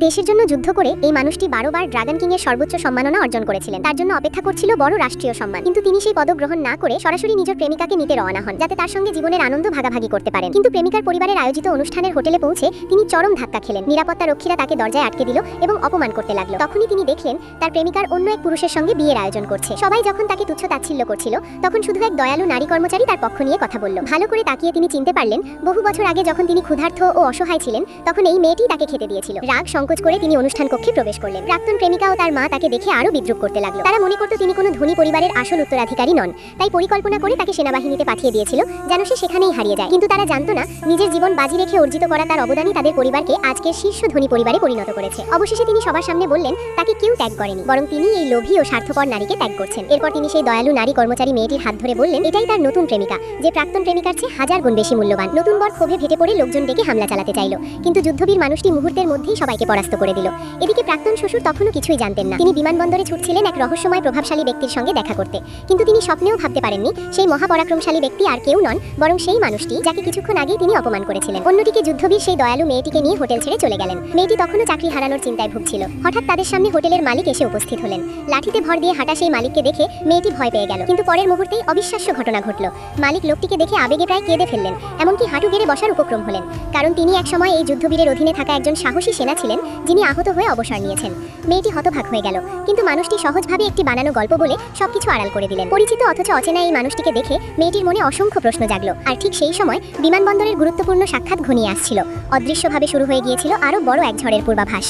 দেশের জন্য যুদ্ধ করে এই মানুষটি 12 বার ড্রাগন কিং এর সর্বোচ্চ সম্মাননা অর্জন করেছিলেন। তার জন্য অপেক্ষা করছিল বড় রাষ্ট্রীয় সম্মান, কিন্তু তিনি সেই পদক গ্রহণ না করে সরাসরি নিজের প্রেমিকাকে নিতে রওনা হন, যাতে তার সঙ্গে জীবনের আনন্দ ভাগাভাগি করতে পারেন। কিন্তু প্রেমিকার পরিবারের আয়োজিত অনুষ্ঠানের হোটেলে পৌঁছে তিনি চরম ধাক্কা খেলেন। নিরাপত্তা রক্ষীরা তাকে দরজায় আটকে দিল এবং অপমান করতে লাগলো। তখনই তিনি দেখলেন তার প্রেমিকার অন্য এক পুরুষের সঙ্গে বিয়ের আয়োজন করছে। সবাই যখন তাকে তুচ্ছ তাচ্ছিল্য করছিল, তখন শুধু এক দয়ালু নারী কর্মচারী তার পক্ষ নিয়ে কথা বলল। ভালো করে তাকিয়ে তিনি চিনতে পারলেন, বহু বছর আগে যখন তিনি ক্ষুধার্ত ও অসহায় ছিলেন, তখন এই মেয়েটি তাকে খেতে দিয়েছিল। রাগ সংকোচ করে তিনি অনুষ্ঠান কক্ষে প্রবেশ করলেন। প্রাক্তন প্রেমিকা ও তার মা তাকে দেখে আরো বিদ্রুপ করতে লাগলো। তারা মনে করত তিনি কোনো ধনী পরিবারের আসল উত্তরাধিকারী নন, তাই পরিকল্পনা করে তাকে সেনাবাহিনীতে পাঠিয়ে দিয়েছিল, যেন সে সেখানেই হারিয়ে যায়। কিন্তু তারা জানতো না, নিজের জীবন বাজি রেখে অর্জিত করা তার অবদানই তাদের পরিবারকে আজকের শীর্ষ ধনী পরিবারে পরিণত করেছে। অবশেষে তিনি সবার সামনে বললেন, তাকে কেউ ত্যাগ করেনি, বরং তিনি এই লোভী ও স্বার্থপর নারীকে ত্যাগ করছেন। এরপর তিনি সেই দয়ালু নারী কর্মচারী মেয়েটির হাত ধরে বললেন, এটাই তার নতুন প্রেমিকা, যে প্রাক্তন প্রেমিকার চেয়ে 1000 গুণ বেশি মূল্যবান। নতুন বর ক্ষোভে ফেটে পড়ে লোকজন ডেকে হামলা চালাতে চাইল, কিন্তু যুদ্ধবীর মানুষটি মুহূর্তের মধ্যেই সবাইকে পরাস্ত করে দিল। এদিকে প্রাক্তন শ্বশুর তখনও কিছুই জানতেন না। তিনি বিমানবন্দরে ছুটছিলেন এক রহস্যময় প্রভাবশালী ব্যক্তির সঙ্গে দেখা করতে, কিন্তু তিনি স্বপ্নেও ভাবতে পারেননি সেই মহাপরাক্রমশালী ব্যক্তি আর কেউ নন, বরং সেই মানুষটি যাকে কিছুক্ষণ আগেই তিনি অপমান করেছিলেন। অন্যদিকে যুদ্ধবীর সেই দয়ালু মেয়েটিকে নিয়ে হোটেল ছেড়ে চলে গেলেন। মেয়েটি তখনও চাকরি হারানোর চিন্তায় ভুগছিল। হঠাৎ তাদের সামনে হোটেলের মালিক এসে উপস্থিত হলেন। লাঠিতে ভর দিয়ে হাঁটা সেই মালিককে দেখে মেয়েটি ভয় পেয়ে গেল, কিন্তু পরের মুহূর্তেই অবিশ্বাস্য ঘটনা ঘটল। মালিক লোকটিকে দেখে আবেগে প্রায় কেঁদে ফেললেন, এমনকি হাঁটু গেড়ে বসার উপক্রম হলেন, কারণ তিনি একসময় এই যুদ্ধবীরের অধীনে থাকা একজন সাহসী সেনা ছিলেন, যিনি আহত হয়ে অবসর নিয়েছেন। মেয়েটি হতভাগ হয়ে গেল, কিন্তু মানুষটি সহজভাবে একটি বানানো গল্প বলে সবকিছু আড়াল করে দিলেন। পরিচিত অথচ অচেনা এই মানুষটিকে দেখে মেয়েটির মনে অসংখ্য প্রশ্ন জাগলো। আর ঠিক সেই সময় বিমানবন্দরের গুরুত্বপূর্ণ সাক্ষাৎ ঘনিয়ে আসছিল। অদৃশ্যভাবে শুরু হয়ে গিয়েছিল আরও বড় এক ঝড়ের পূর্বাভাস।